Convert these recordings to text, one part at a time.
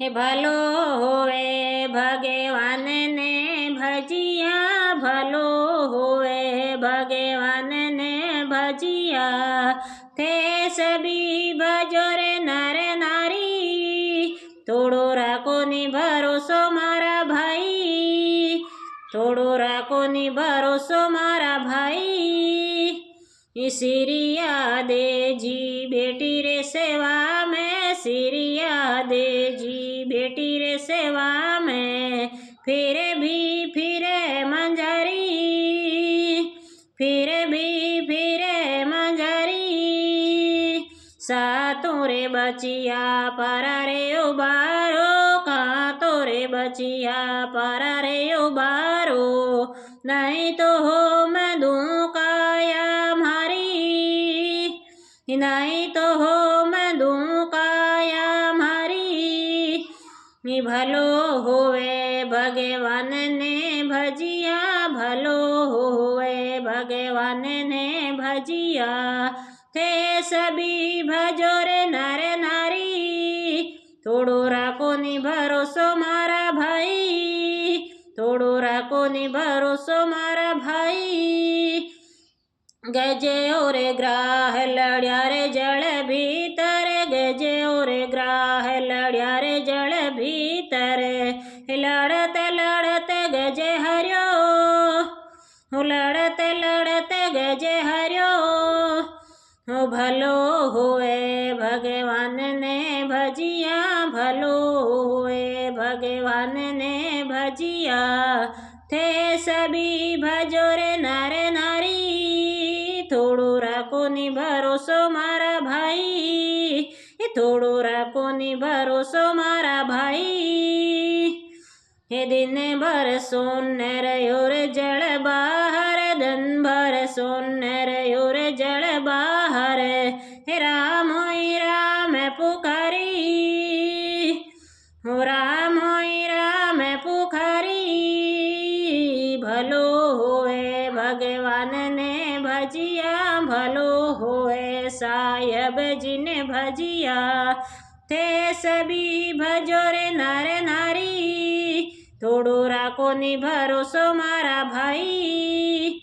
हे भलो होवे भगवान ने भजिया, भलो होवे भगवान ने भजिया। थे सभी भजो रे नर नारी, थोड़ो राखो नी भरोसो मारा भाई, थोड़ो राखो नी भरोसो मारा भाई। सिरिया दे जी बेटी रे सेवा में, सिरिया दे जी बेटी रे सेवा में। फिर भी फिरे मंजरी, फिर भी फिरे मंजरी। सातों रे बचिया पारा रे उबारो, कांतो रे बचिया पारा रे उबारो। नहीं तो हो मैं दूं काया मारी, नहीं तो हो मैं दूं काया मारी। भलो होवे भगवान ने भजिया, भलो होवे भगवान ने भजिया। थे सभी भजो रे नर नारी, थोड़ो राखो नी भरोसो मारा भाई, थोड़ो राखो नी भरोसो मारा भाई। गजे ओरे ग्राह लड़्या रे जल भीतर, गजे ओरे ग्राह लड़्या रे जल भीतर। लड़ते लड़ते गजे हरियो, लड़ते लड़ते गजे हरियो। भलो होए भगवान ने भजिया, भलो होए भगवान ने भजिया। थे सभी भजो रे नर नारी, थोड़ो राखो नी भरोसो मारा भाई, थोड़ो राखो नी भरोसो मारा भाई। हे दिन भर सोने रहो रे जल बाहर, दिन भर सोने रहो रे जल बाहर। हे राम होई राम पुकारी, हो राम होई राम पुकारी। भलो होए भगवान ने भजिया, भलो होए साहेब जी ने भजिया। थे सभी भजो रे नर नारी, थोड़ो राखो नी भरोसो मारा भाई।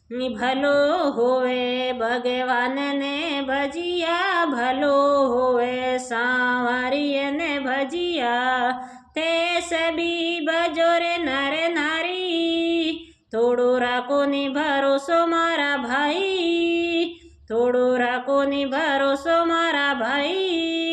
भलो होए भगवान ने भजिया, भलो होए सांवरिय ने भजिया। ते सभी भजो रे नर नारी, थोड़ो राखो नी भरोसो मारा भाई, थोड़ो राखो नी भरोसो मारा भाई।